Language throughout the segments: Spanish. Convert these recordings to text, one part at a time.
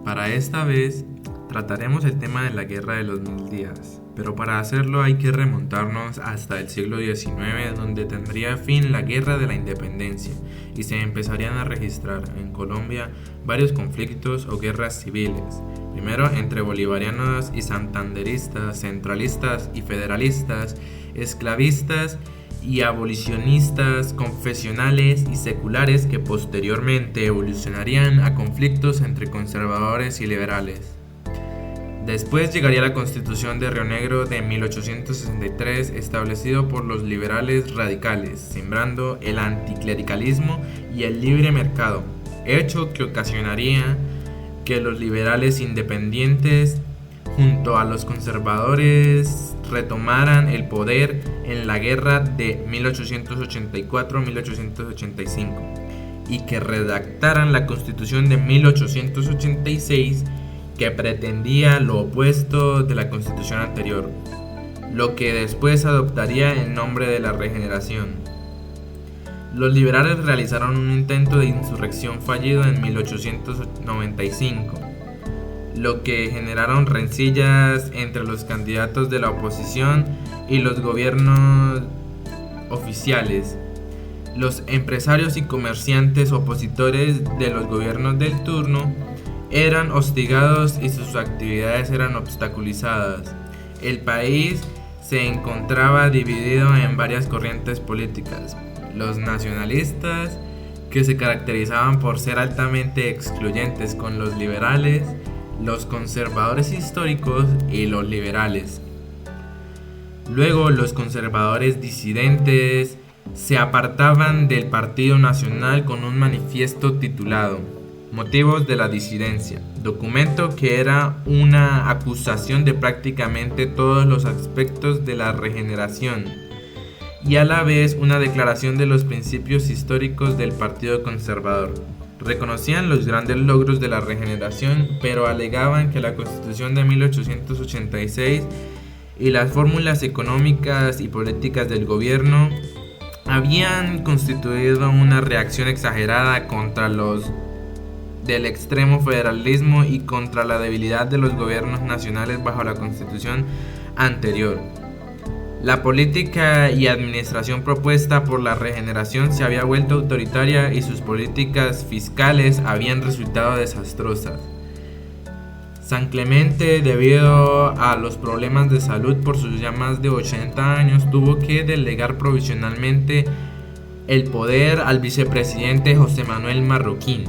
Para esta vez trataremos el tema de la Guerra de los Mil Días, pero para hacerlo hay que remontarnos hasta el siglo XIX, donde tendría fin la Guerra de la Independencia y se empezarían a registrar en Colombia varios conflictos o guerras civiles, primero entre bolivarianos y santanderistas, centralistas y federalistas, esclavistas y abolicionistas, confesionales y seculares, que posteriormente evolucionarían a conflictos entre conservadores y liberales. Después llegaría la Constitución de Río Negro de 1863, establecido por los liberales radicales, sembrando el anticlericalismo y el libre mercado, hecho que ocasionaría que los liberales independientes junto a los conservadores retomaran el poder en la guerra de 1884-1885 y que redactaran la Constitución de 1886, que pretendía lo opuesto de la Constitución anterior, lo que después adoptaría el nombre de la Regeneración. Los liberales realizaron un intento de insurrección fallido en 1895, lo que generaron rencillas entre los candidatos de la oposición y los gobiernos oficiales. Los empresarios y comerciantes opositores de los gobiernos del turno eran hostigados y sus actividades eran obstaculizadas. El país se encontraba dividido en varias corrientes políticas: los nacionalistas, que se caracterizaban por ser altamente excluyentes con los liberales, los conservadores históricos y los liberales. Luego, los conservadores disidentes se apartaban del Partido Nacional con un manifiesto titulado Motivos de la Disidencia, documento que era una acusación de prácticamente todos los aspectos de la regeneración y a la vez una declaración de los principios históricos del Partido Conservador. Reconocían los grandes logros de la regeneración, pero alegaban que la Constitución de 1886 y las fórmulas económicas y políticas del gobierno habían constituido una reacción exagerada contra los del extremo federalismo y contra la debilidad de los gobiernos nacionales bajo la Constitución anterior. La política y administración propuesta por la regeneración se había vuelto autoritaria y sus políticas fiscales habían resultado desastrosas. San Clemente, debido a los problemas de salud por sus ya más de 80 años, tuvo que delegar provisionalmente el poder al vicepresidente José Manuel Marroquín,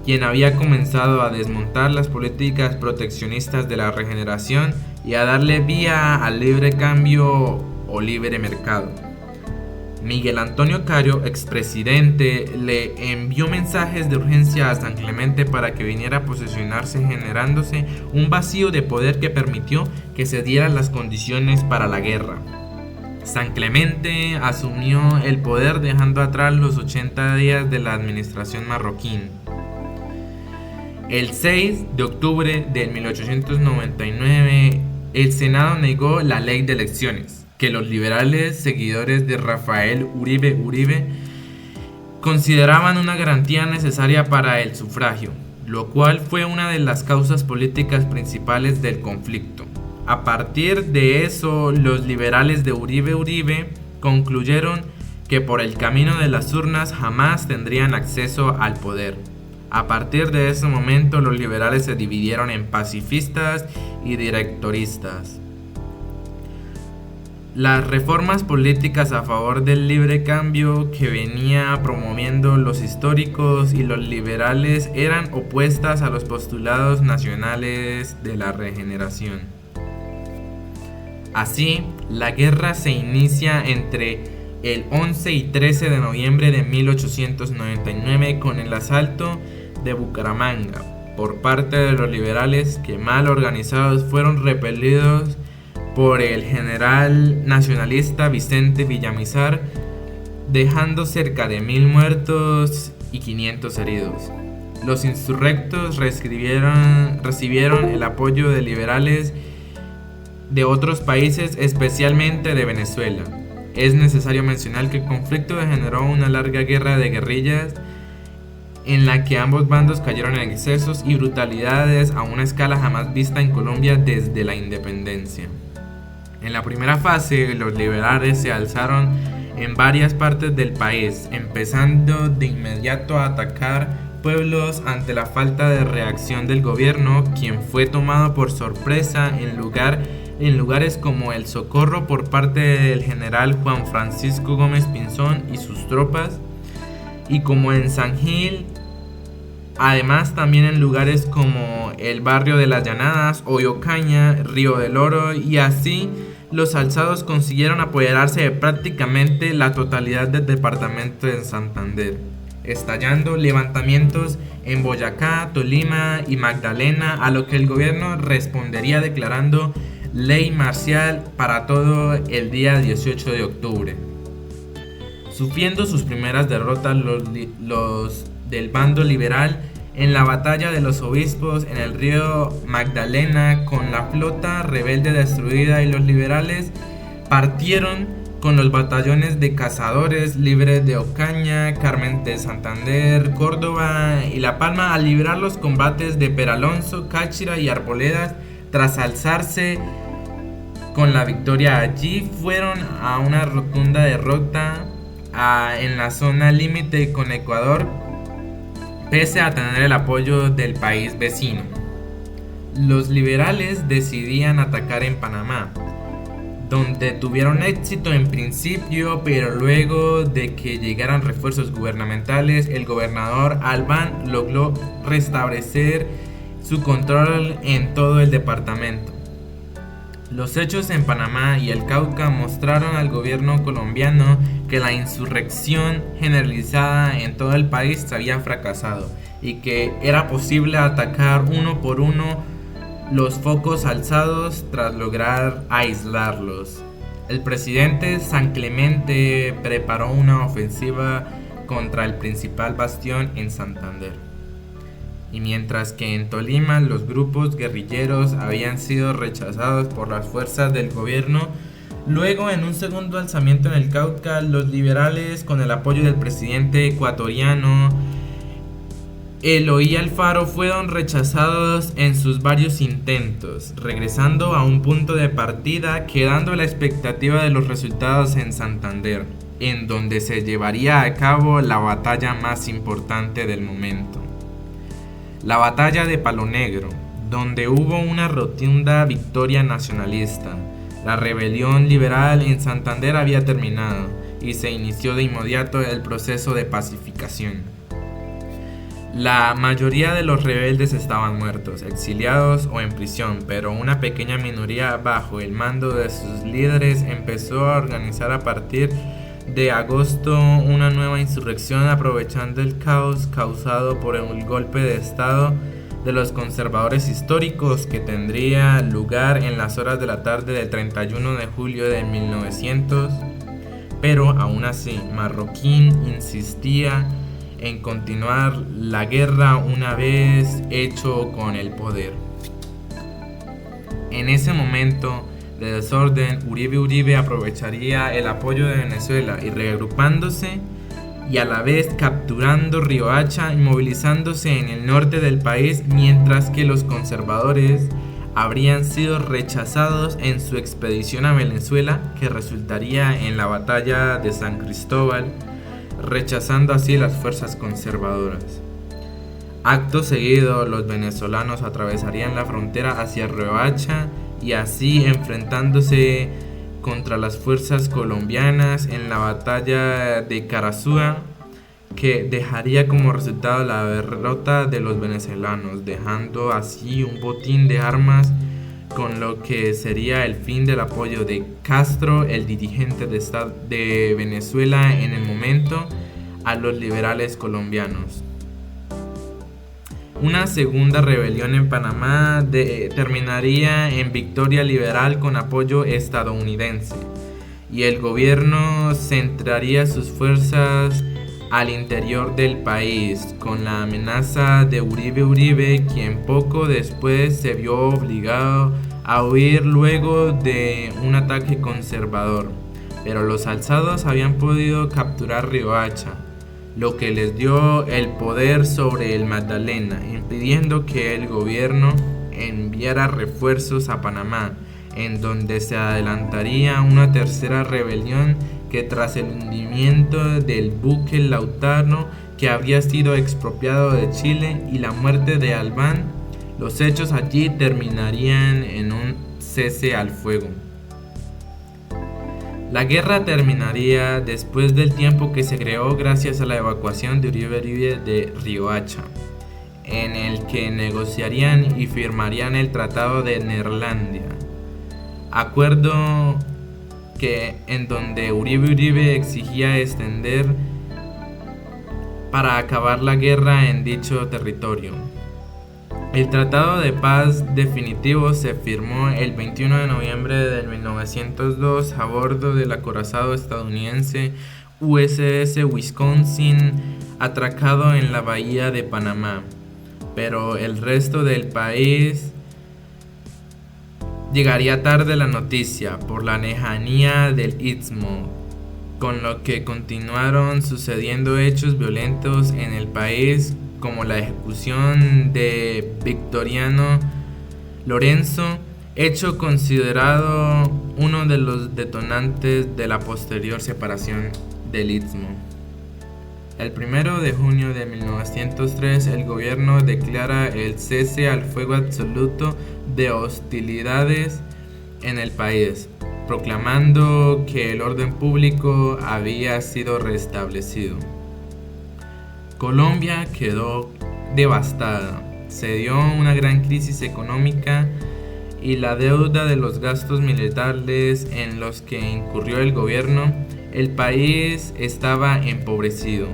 quien había comenzado a desmontar las políticas proteccionistas de la regeneración y a darle vía al libre cambio o libre mercado. Miguel Antonio Cario, expresidente, le envió mensajes de urgencia a San Clemente para que viniera a posesionarse, generándose un vacío de poder que permitió que se dieran las condiciones para la guerra. San Clemente asumió el poder dejando atrás los 80 días de la administración Marroquín. El 6 de octubre de 1899, el Senado negó la ley de elecciones, que los liberales, seguidores de Rafael Uribe consideraban una garantía necesaria para el sufragio, lo cual fue una de las causas políticas principales del conflicto. A partir de eso, los liberales de Uribe concluyeron que por el camino de las urnas jamás tendrían acceso al poder. A partir de ese momento, los liberales se dividieron en pacifistas y directoristas. Las reformas políticas a favor del libre cambio que venía promoviendo los históricos y los liberales eran opuestas a los postulados nacionales de la regeneración. Así, la guerra se inicia entre el 11 y 13 de noviembre de 1899 con el asalto de Bucaramanga por parte de los liberales, que mal organizados fueron repelidos por el general nacionalista Vicente Villamizar, dejando cerca de 1000 muertos y 500 heridos. Los insurrectos recibieron el apoyo de liberales de otros países, especialmente de Venezuela. Es necesario mencionar que el conflicto generó una larga guerra de guerrillas en la que ambos bandos cayeron en excesos y brutalidades a una escala jamás vista en Colombia desde la independencia. En la primera fase, los liberales se alzaron en varias partes del país, empezando de inmediato a atacar pueblos ante la falta de reacción del gobierno, quien fue tomado por sorpresa en lugares como El Socorro por parte del general Juan Francisco Gómez Pinzón y sus tropas, y como en San Gil, además también en lugares como el barrio de Las Llanadas, Hoyo Caña, Río del Oro, y así los alzados consiguieron apoderarse de prácticamente la totalidad del departamento de Santander, estallando levantamientos en Boyacá, Tolima y Magdalena, a lo que el gobierno respondería declarando ley marcial para todo el día 18 de octubre. Sufriendo sus primeras derrotas los del bando liberal en la batalla de los obispos en el río Magdalena, con la flota rebelde destruida, y los liberales partieron con los batallones de cazadores libres de Ocaña, Carmen de Santander, Córdoba y La Palma a librar los combates de Peralonso, Cáchira y Arboledas. Tras alzarse con la victoria allí, fueron a una rotunda derrota en la zona límite con Ecuador, pese a tener el apoyo del país vecino. Los liberales decidían atacar en Panamá, donde tuvieron éxito en principio, pero luego de que llegaran refuerzos gubernamentales, el gobernador Albán logró restablecer su control en todo el departamento. Los hechos en Panamá y el Cauca mostraron al gobierno colombiano que la insurrección generalizada en todo el país había fracasado y que era posible atacar uno por uno los focos alzados tras lograr aislarlos. El presidente San Clemente preparó una ofensiva contra el principal bastión en Santander. Y mientras que en Tolima los grupos guerrilleros habían sido rechazados por las fuerzas del gobierno, luego en un segundo alzamiento en el Cauca, los liberales, con el apoyo del presidente ecuatoriano Eloy Alfaro, fueron rechazados en sus varios intentos, regresando a un punto de partida, quedando la expectativa de los resultados en Santander, en donde se llevaría a cabo la batalla más importante del momento. La batalla de Palo Negro, donde hubo una rotunda victoria nacionalista. La rebelión liberal en Santander había terminado y se inició de inmediato el proceso de pacificación. La mayoría de los rebeldes estaban muertos, exiliados o en prisión, pero una pequeña minoría bajo el mando de sus líderes empezó a organizar a partir de agosto una nueva insurrección, aprovechando el caos causado por el golpe de estado de los conservadores históricos que tendría lugar en las horas de la tarde del 31 de julio de 1900. Pero aún así, Marroquín insistía en continuar la guerra una vez hecho con el poder. En ese momento de desorden, Uribe aprovecharía el apoyo de Venezuela y reagrupándose, y a la vez capturando Riohacha y movilizándose en el norte del país, mientras que los conservadores habrían sido rechazados en su expedición a Venezuela, que resultaría en la batalla de San Cristóbal, rechazando así las fuerzas conservadoras. Acto seguido, los venezolanos atravesarían la frontera hacia Riohacha y así enfrentándose contra las fuerzas colombianas en la batalla de Carazúa, que dejaría como resultado la derrota de los venezolanos, dejando así un botín de armas, con lo que sería el fin del apoyo de Castro, el dirigente de Venezuela en el momento, a los liberales colombianos. Una segunda rebelión en Panamá terminaría en victoria liberal con apoyo estadounidense, y el gobierno centraría sus fuerzas al interior del país, con la amenaza de Uribe, quien poco después se vio obligado a huir luego de un ataque conservador. Pero los alzados habían podido capturar Riohacha, lo que les dio el poder sobre el Magdalena, impidiendo que el gobierno enviara refuerzos a Panamá, en donde se adelantaría una tercera rebelión que, tras el hundimiento del buque Lautaro, que habría sido expropiado de Chile, y la muerte de Albán, los hechos allí terminarían en un cese al fuego. La guerra terminaría después del tiempo que se creó gracias a la evacuación de Uribe de Riohacha, en el que negociarían y firmarían el Tratado de Neerlandia, acuerdo en donde Uribe exigía extender para acabar la guerra en dicho territorio. El Tratado de Paz definitivo se firmó el 21 de noviembre de 1902 a bordo del acorazado estadounidense USS Wisconsin, atracado en la bahía de Panamá, pero el resto del país llegaría tarde la noticia por la lejanía del Istmo, con lo que continuaron sucediendo hechos violentos en el país, como la ejecución de Victoriano Lorenzo, hecho considerado uno de los detonantes de la posterior separación del Istmo. El 1 de junio de 1903, el gobierno declara el cese al fuego absoluto de hostilidades en el país, proclamando que el orden público había sido restablecido. Colombia quedó devastada, se dio una gran crisis económica y la deuda de los gastos militares en los que incurrió el gobierno. El país estaba empobrecido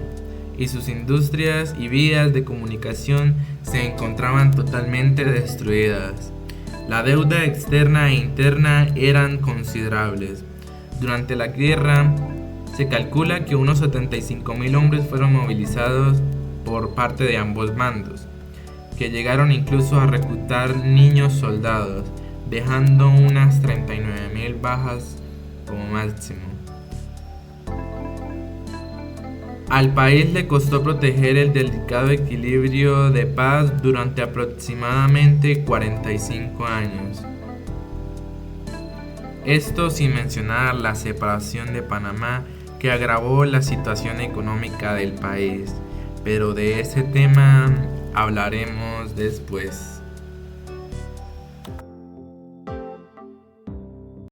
y sus industrias y vías de comunicación se encontraban totalmente destruidas. La deuda externa e interna eran considerables. Durante la guerra, se calcula que unos 75.000 hombres fueron movilizados por parte de ambos bandos, que llegaron incluso a reclutar niños soldados, dejando unas 39.000 bajas como máximo. Al país le costó proteger el delicado equilibrio de paz durante aproximadamente 45 años. Esto sin mencionar la separación de Panamá, que agravó la situación económica del país, pero de ese tema hablaremos después.